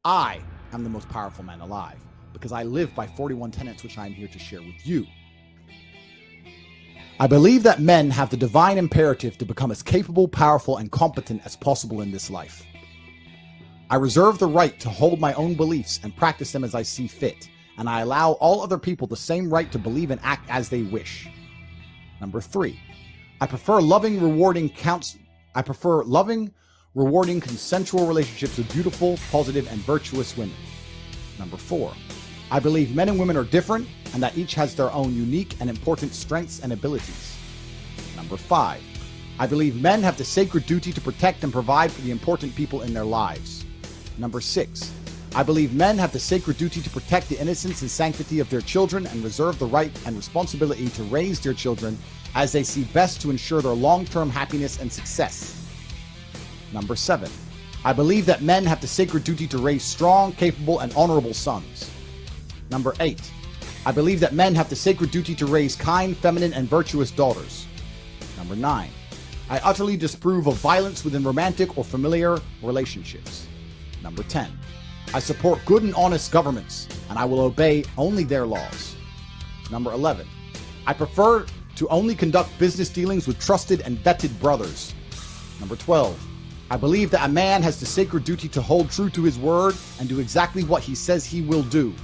I am the most powerful man alive because I live by 41 tenets which I am here to share with you. I believe that men have the divine imperative to become as capable, powerful, and competent as possible in this life. I reserve the right to hold my own beliefs and practice them as I see fit, and I allow all other people the same right to believe and act as they wish. Number 3, I prefer loving, rewarding, consensual relationships with beautiful, positive, and virtuous women. Number 4, I believe men and women are different and that each has their own unique and important strengths and abilities. Number 5, I believe men have the sacred duty to protect and provide for the important people in their lives. Number 6, I believe men have the sacred duty to protect the innocence and sanctity of their children and reserve the right and responsibility to raise their children as they see best to ensure their long-term happiness and success. Number 7, I believe that men have the sacred duty to raise strong, capable, and honorable sons. Number 8, I believe that men have the sacred duty to raise kind, feminine, and virtuous daughters. Number 9, I utterly disapprove of violence within romantic or familiar relationships. Number 10, I support good and honest governments, and I will obey only their laws. Number 11, I prefer to only conduct business dealings with trusted and vetted brothers. Number 12, I believe that a man has the sacred duty to hold true to his word and do exactly what he says he will do.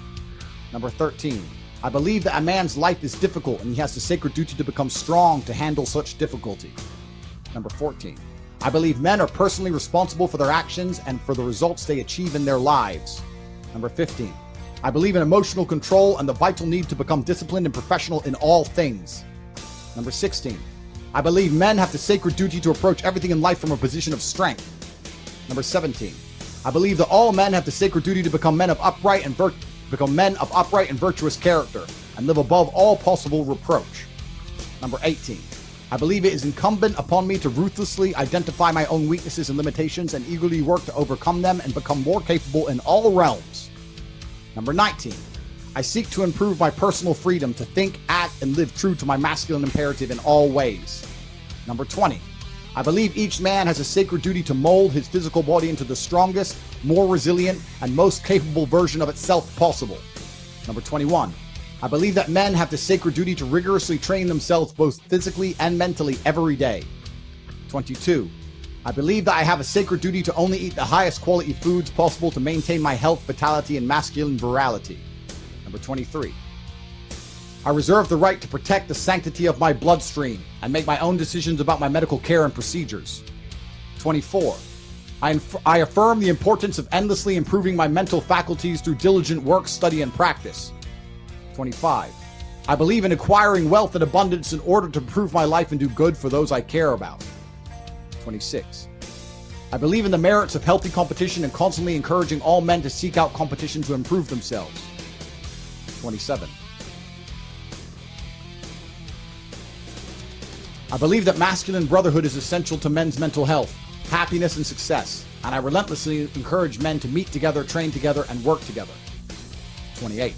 Number 13, I believe that a man's life is difficult and he has the sacred duty to become strong to handle such difficulty. Number 14, I believe men are personally responsible for their actions and for the results they achieve in their lives. Number 15, I believe in emotional control and the vital need to become disciplined and professional in all things. Number 16, I believe men have the sacred duty to approach everything in life from a position of strength. Number 17, I believe that all men have the sacred duty to become men of upright and virtuous character and live above all possible reproach. Number 18, I believe it is incumbent upon me to ruthlessly identify my own weaknesses and limitations and eagerly work to overcome them and become more capable in all realms. Number 19, I seek to improve my personal freedom to think, act, and live true to my masculine imperative in all ways. Number 20, I believe each man has a sacred duty to mold his physical body into the strongest, more resilient, and most capable version of itself possible. Number 21, I believe that men have the sacred duty to rigorously train themselves both physically and mentally every day. 22, I believe that I have a sacred duty to only eat the highest quality foods possible to maintain my health, vitality, and masculine virality. Number 23, I reserve the right to protect the sanctity of my bloodstream and make my own decisions about my medical care and procedures. 24, I affirm the importance of endlessly improving my mental faculties through diligent work, study, and practice. 25, I believe in acquiring wealth and abundance in order to improve my life and do good for those I care about. 26, I believe in the merits of healthy competition and constantly encouraging all men to seek out competition to improve themselves. 27, I believe that masculine brotherhood is essential to men's mental health, happiness, and success, and I relentlessly encourage men to meet together, train together, and work together. 28,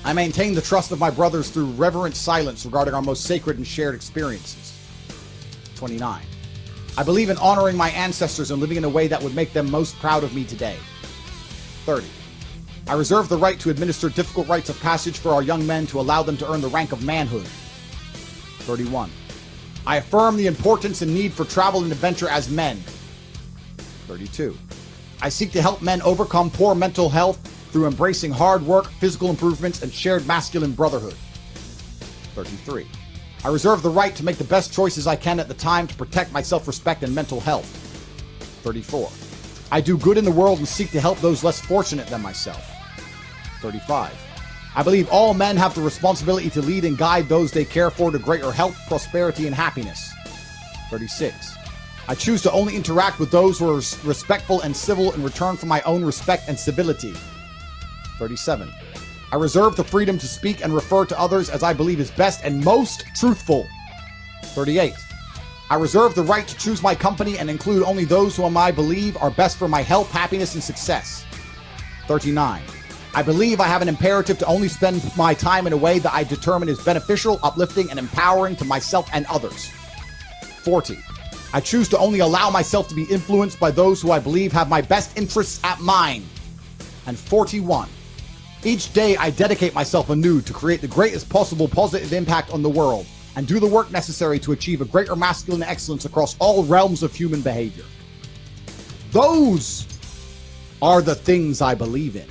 I maintain the trust of my brothers through reverent silence regarding our most sacred and shared experiences. 29, I believe in honoring my ancestors and living in a way that would make them most proud of me today. 30, I reserve the right to administer difficult rites of passage for our young men to allow them to earn the rank of manhood. 31, I affirm the importance and need for travel and adventure as men. 32, I seek to help men overcome poor mental health through embracing hard work, physical improvements, and shared masculine brotherhood. 33, I reserve the right to make the best choices I can at the time to protect my self-respect and mental health. 34, I do good in the world and seek to help those less fortunate than myself. 35, I believe all men have the responsibility to lead and guide those they care for to greater health, prosperity, and happiness. 36, I choose to only interact with those who are respectful and civil in return for my own respect and civility. 37, I reserve the freedom to speak and refer to others as I believe is best and most truthful. 38, I reserve the right to choose my company and include only those whom I believe are best for my health, happiness, and success. 39, I believe I have an imperative to only spend my time in a way that I determine is beneficial, uplifting, and empowering to myself and others. 40, I choose to only allow myself to be influenced by those who I believe have my best interests at mind. And 41. Each day I dedicate myself anew to create the greatest possible positive impact on the world and do the work necessary to achieve a greater masculine excellence across all realms of human behavior. Those are the things I believe in.